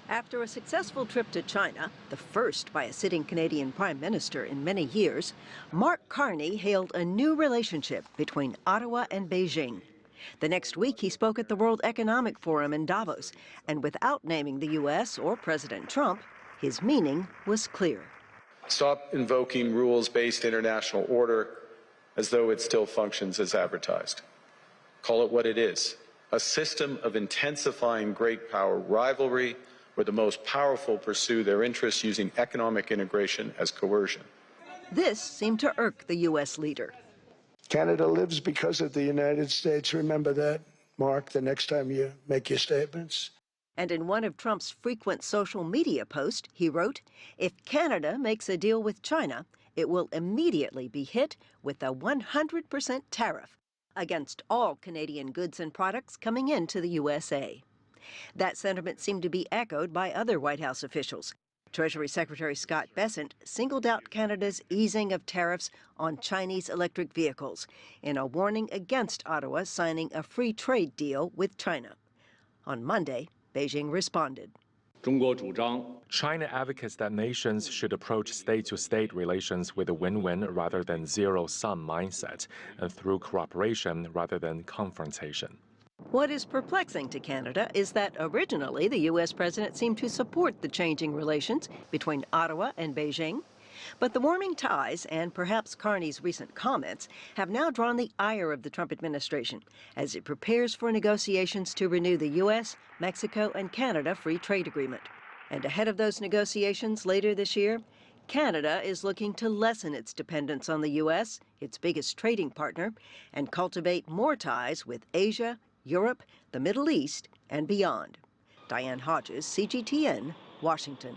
After a successful trip to China, the first by a sitting Canadian Prime Minister in many years, Mark Carney hailed a new relationship between Ottawa and Beijing. The next week, he spoke at the World Economic Forum in Davos, and without naming the U.S. or President Trump, his meaning was clear. Stop invoking rules-based international order as though it still functions as advertised. Call it what it is, a system of intensifying great power rivalry where the most powerful pursue their interests using economic integration as coercion. This seemed to irk the U.S. leader. Canada lives because of the United States. Remember that, Mark, the next time you make your statements. And in one of Trump's frequent social media posts, he wrote, "If Canada makes a deal with China, it will immediately be hit with a 100% tariff against all Canadian goods and products coming into the USA." That sentiment seemed to be echoed by other White House officials. Treasury Secretary Scott Bessent singled out Canada's easing of tariffs on Chinese electric vehicles in a warning against Ottawa signing a free trade deal with China. On Monday, Beijing responded. China advocates that nations should approach state-to-state relations with a win-win rather than zero-sum mindset, and through cooperation rather than confrontation. What is perplexing to Canada is that originally the U.S. president seemed to support the changing relations between Ottawa and Beijing. But the warming ties and perhaps Carney's recent comments have now drawn the ire of the Trump administration as it prepares for negotiations to renew the U.S., Mexico, and Canada free trade agreement. And ahead of those negotiations later this year, Canada is looking to lessen its dependence on the U.S., its biggest trading partner, and cultivate more ties with Asia, Europe, the Middle East, and beyond. Diane Hodges, CGTN, Washington.